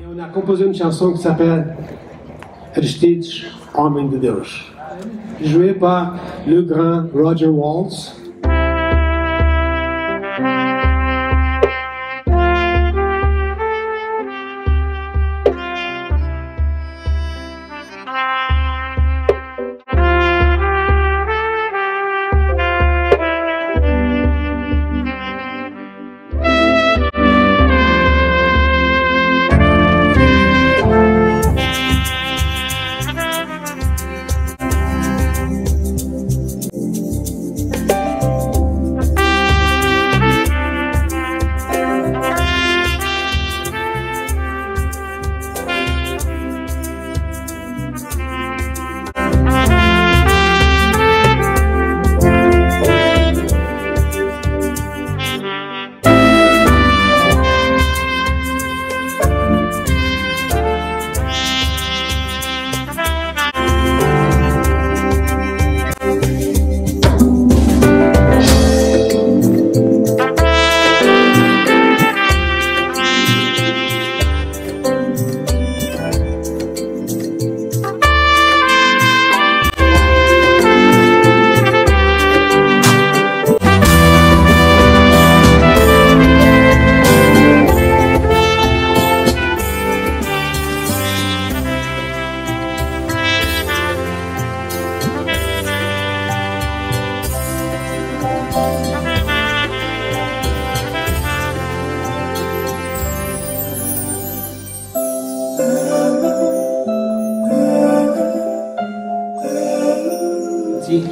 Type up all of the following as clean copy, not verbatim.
On a composé une chanson qui s'appelle Aristides, Homem de Deus, jouée par le grand Roger Waltz.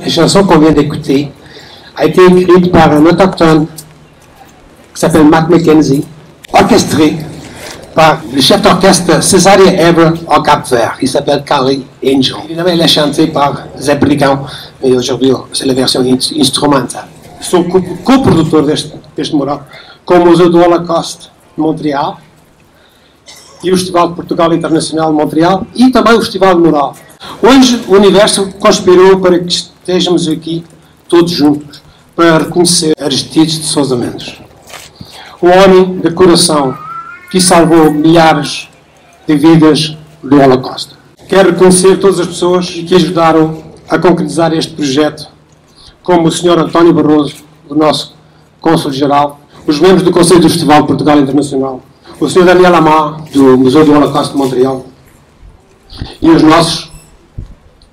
La chanson qu'on vient d'écouter a été écrite par un autochtone qui s'appelle Mac McKenzie, orchestrée par le chef d'orchestre Cesaria Evra au Cap-Vert. Il s'appelle Carly Angel. Évidemment, elle est chantée par Zebrican, mais aujourd'hui, c'est la version instrumentale. Sou co-produtor deste mural com o Museu do Holocausto de Montreal e o Festival de Portugal Internacional de Montreal e também o Festival de Mural. Hoje o universo conspirou para que estejamos aqui todos juntos para reconhecer Aristides de Sousa Mendes, um homem de coração que salvou milhares de vidas do Holocausto. Quero reconhecer todas as pessoas que ajudaram a concretizar este projeto, como o Sr. António Barroso, o nosso Cônsul-Geral, os membros do Conselho do Festival de Portugal Internacional, o Sr. Daniel Amá, do Museu do Holocausto de Montreal, e os nossos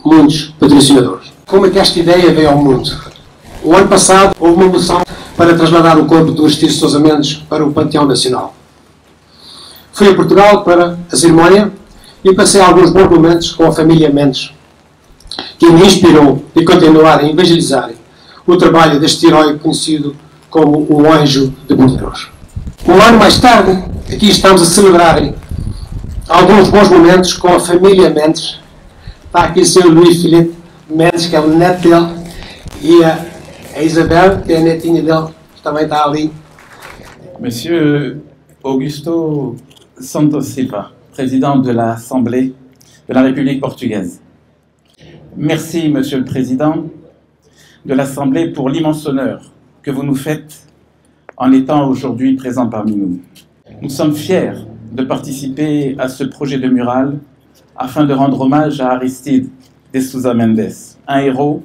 muitos patrocinadores. Como é que esta ideia veio ao mundo? O ano passado houve uma moção para trasladar o corpo do Aristides de Sousa Mendes para o Panteão Nacional. Fui a Portugal para a cerimónia e passei alguns bons momentos com a família Mendes, que me inspirou a continuar a evangelizar o trabalho deste herói conhecido como o Anjo de Deus. Um ano mais tarde, aqui estamos a celebrar alguns bons momentos com a família Mendes. Está aqui o Sr. Luís Filipe Mendes, que é o neto dele, e a Isabel, que é a netinha dele, que também está ali. Monsieur Augusto Santos Silva, président de l'Assemblée de la République portugaise. Merci, Monsieur le Président de l'Assemblée, pour l'immense honneur que vous nous faites en étant aujourd'hui présent parmi nous. Nous sommes fiers de participer à ce projet de mural afin de rendre hommage à Aristides de Sousa Mendes, un héros,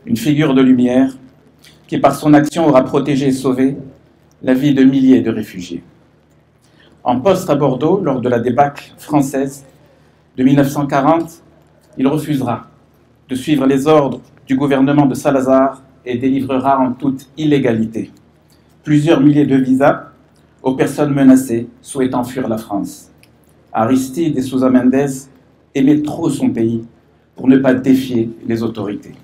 une figure de lumière qui par son action aura protégé et sauvé la vie de milliers de réfugiés. En poste à Bordeaux, lors de la débâcle française de 1940, il refusera de suivre les ordres du gouvernement de Salazar et délivrera en toute illégalité plusieurs milliers de visas aux personnes menacées souhaitant fuir la France. Aristides de Sousa Mendes aimait trop son pays pour ne pas défier les autorités.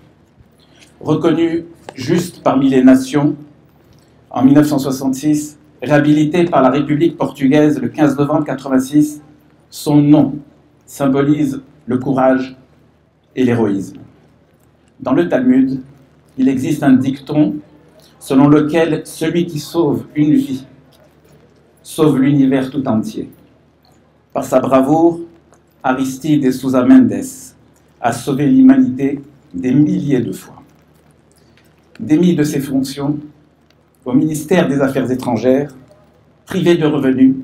Reconnu juste parmi les nations en 1966, réhabilité par la République portugaise le 15 novembre 1986, son nom symbolise le courage et l'héroïsme. Dans le Talmud, il existe un dicton selon lequel celui qui sauve une vie sauve l'univers tout entier. Par sa bravoure, Aristides de Sousa Mendes a sauvé l'humanité des milliers de fois. Démis de ses fonctions, au ministère des Affaires étrangères, privé de revenus,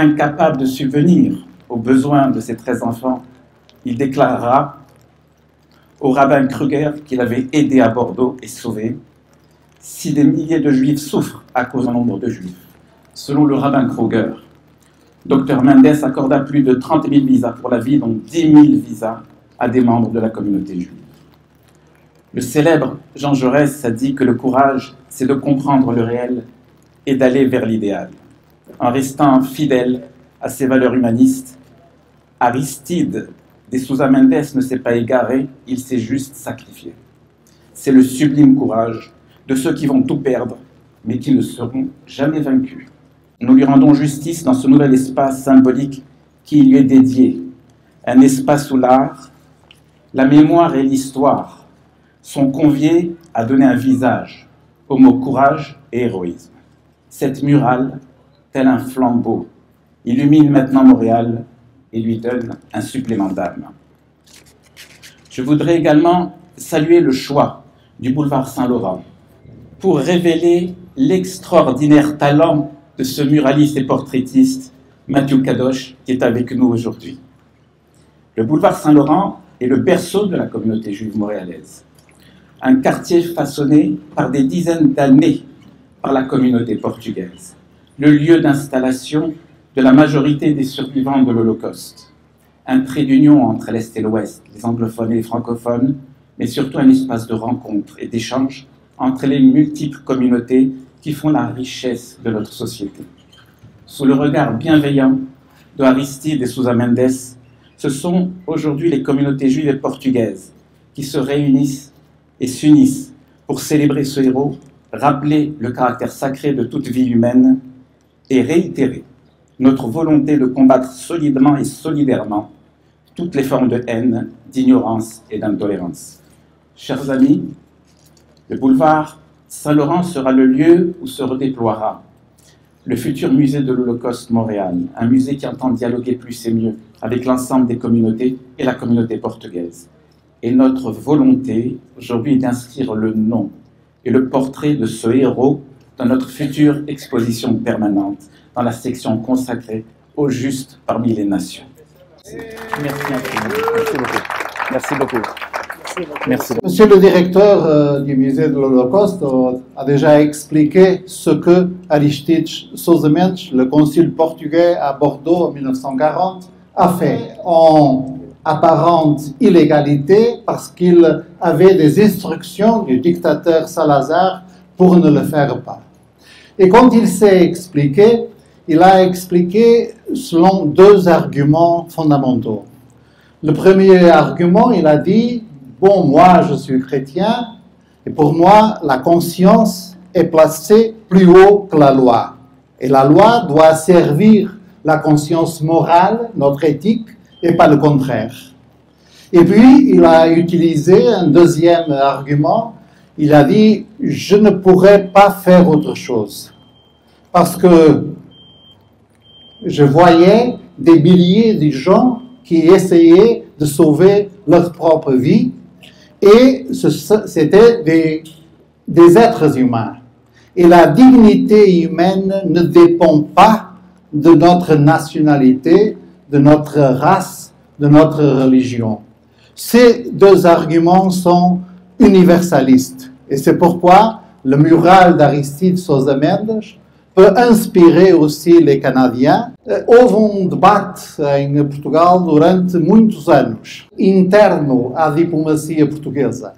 Incapable de subvenir aux besoins de ses 13 enfants, il déclarera au rabbin Kruger qu'il avait aidé à Bordeaux et sauvé: si des milliers de juifs souffrent à cause du nombre de juifs. Selon le rabbin Kruger, Dr Mendes accorda plus de 30 000 visas pour la vie, dont 10 000 visas à des membres de la communauté juive. Le célèbre Jean Jaurès a dit que le courage, c'est de comprendre le réel et d'aller vers l'idéal. En restant fidèle à ses valeurs humanistes, Aristide de Sousa Mendes ne s'est pas égaré, il s'est juste sacrifié. C'est le sublime courage de ceux qui vont tout perdre, mais qui ne seront jamais vaincus. Nous lui rendons justice dans ce nouvel espace symbolique qui lui est dédié, un espace où l'art, la mémoire et l'histoire sont conviés à donner un visage aux mots courage et héroïsme. Cette murale, tel un flambeau, illumine maintenant Montréal et lui donne un supplément d'âme. Je voudrais également saluer le choix du boulevard Saint-Laurent pour révéler l'extraordinaire talent de ce muraliste et portraitiste Mathieu Kadosh qui est avec nous aujourd'hui. Le boulevard Saint-Laurent est le berceau de la communauté juive montréalaise, un quartier façonné par des dizaines d'années par la communauté portugaise, le lieu d'installation de la majorité des survivants de l'Holocauste, un trait d'union entre l'Est et l'Ouest, les anglophones et les francophones, mais surtout un espace de rencontre et d'échange entre les multiples communautés qui font la richesse de notre société. Sous le regard bienveillant de Aristide et Sousa Mendes, ce sont aujourd'hui les communautés juives et portugaises qui se réunissent et s'unissent pour célébrer ce héros, rappeler le caractère sacré de toute vie humaine et réitérer notre volonté de combattre solidement et solidairement toutes les formes de haine, d'ignorance et d'intolérance. Chers amis, le boulevard Saint-Laurent sera le lieu où se redéploiera le futur musée de l'Holocauste Montréal, un musée qui entend dialoguer plus et mieux avec l'ensemble des communautés et la communauté portugaise. Et notre volonté aujourd'hui est d'inscrire le nom et le portrait de ce héros dans notre future exposition permanente, dans la section consacrée au juste parmi les nations. Merci infiniment. Merci beaucoup. Merci. Monsieur le directeur du musée de l'Holocauste a déjà expliqué ce que Aristide Sousa Mendes, le consul portugais à Bordeaux en 1940, a fait en apparente illégalité parce qu'il avait des instructions du dictateur Salazar pour ne le faire pas. Et quand il s'est expliqué, il a expliqué selon deux arguments fondamentaux. Le premier argument, il a dit: bon, moi, je suis chrétien, et pour moi, la conscience est placée plus haut que la loi. Et la loi doit servir la conscience morale, notre éthique, et pas le contraire. Et puis, il a utilisé un deuxième argument. Il a dit: je ne pourrais pas faire autre chose. Parce que je voyais des milliers de gens qui essayaient de sauver leur propre vie, et c'était des êtres humains. Et la dignité humaine ne dépend pas de notre nationalité, de notre race, de notre religion. Ces deux arguments sont universalistes. Et c'est pourquoi le mural d'Aristide Sousa Mendes peut inspirer aussi les Canadiens. Houve debate em Portugal durante muitos anos, interno à diplomacia portuguesa.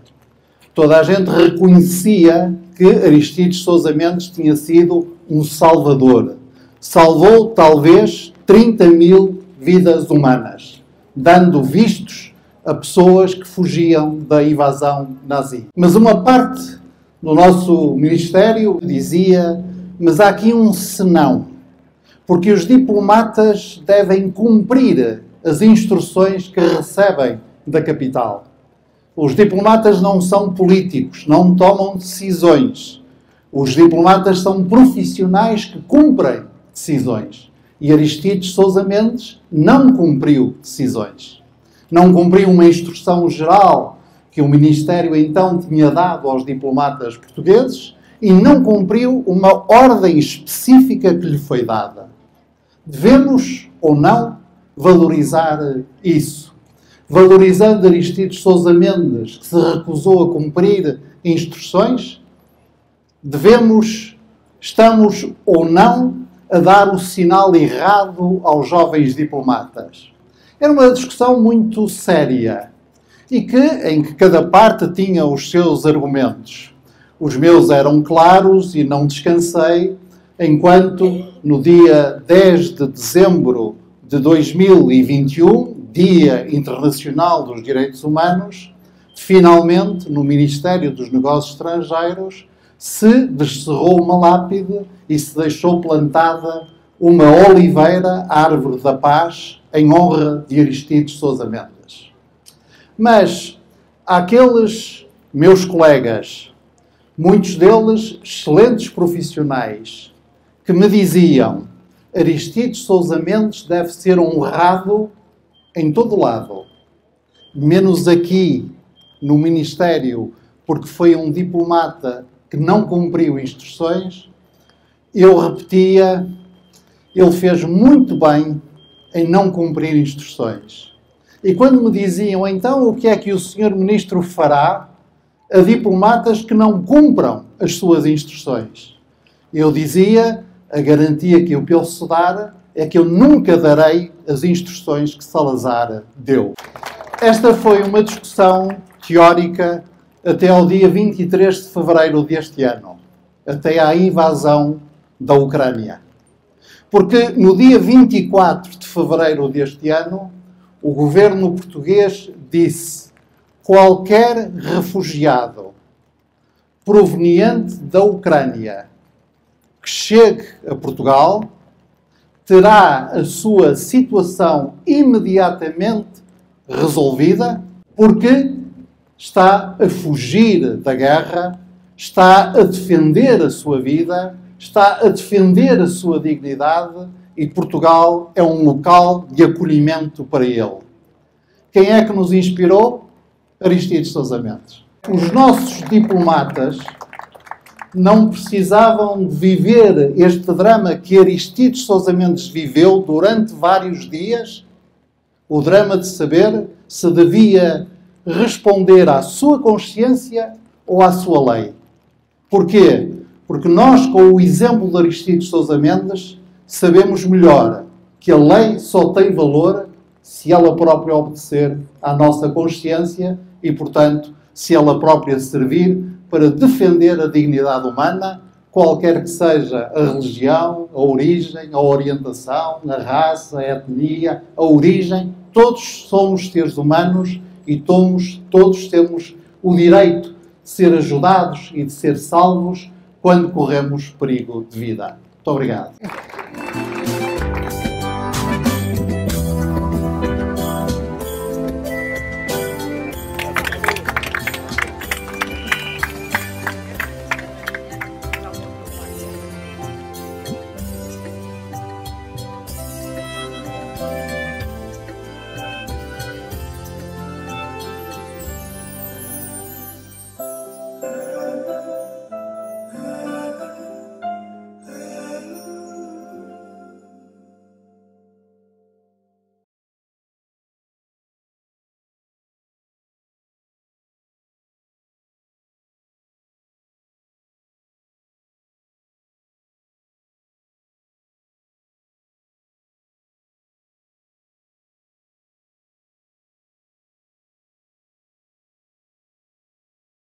Toda a gente reconhecia que Aristide Sousa Mendes tinha sido salvador. Salvou, talvez, 30 000 vidas humanas, dando vistos a pessoas que fugiam da invasão nazi. Mas uma parte do nosso ministério dizia: mas há aqui senão, porque os diplomatas devem cumprir as instruções que recebem da capital. Os diplomatas não são políticos, não tomam decisões. Os diplomatas são profissionais que cumprem decisões. E Aristide Sousa Mendes não cumpriu decisões. Não cumpriu uma instrução geral que o Ministério então tinha dado aos diplomatas portugueses, e não cumpriu uma ordem específica que lhe foi dada. Devemos ou não valorizar isso? Valorizando Aristides Sousa Mendes, que se recusou a cumprir instruções? Estamos ou não a dar o sinal errado aos jovens diplomatas? Era uma discussão muito séria e em que cada parte tinha os seus argumentos. Os meus eram claros e não descansei, enquanto no dia 10 de dezembro de 2021, Dia Internacional dos Direitos Humanos, finalmente, no Ministério dos Negócios Estrangeiros, se descerrou uma lápide e se deixou plantada uma oliveira, árvore da paz, em honra de Aristides Sousa Mendes. Mas aqueles meus colegas, muitos deles excelentes profissionais, que me diziam: Aristides Sousa Mendes deve ser honrado em todo lado, menos aqui no Ministério, porque foi um diplomata que não cumpriu instruções. Eu repetia: ele fez muito bem em não cumprir instruções. E quando me diziam: então o que é que o Sr. Ministro fará a diplomatas que não cumpram as suas instruções? Eu dizia: a garantia que eu posso dar é que eu nunca darei as instruções que Salazar deu. Esta foi uma discussão teórica até ao dia 23 de fevereiro deste ano, até à invasão da Ucrânia. Porque no dia 24 de fevereiro deste ano, o governo português disse: qualquer refugiado proveniente da Ucrânia que chegue a Portugal terá a sua situação imediatamente resolvida, porque está a fugir da guerra, está a defender a sua vida, está a defender a sua dignidade, e Portugal é um local de acolhimento para ele. Quem é que nos inspirou? Aristides Sousa Mendes. Os nossos diplomatas não precisavam de viver este drama que Aristides Sousa Mendes viveu durante vários dias, o drama de saber se devia responder à sua consciência ou à sua lei. Porquê? Porque nós, com o exemplo de Aristides Sousa Mendes, sabemos melhor que a lei só tem valor se ela própria obedecer à nossa consciência e, portanto, se ela própria servir para defender a dignidade humana, qualquer que seja a religião, a origem, a orientação, a raça, a etnia, a origem. Todos somos seres humanos e todos temos o direito de ser ajudados e de ser salvos quando corremos perigo de vida. Muito obrigado.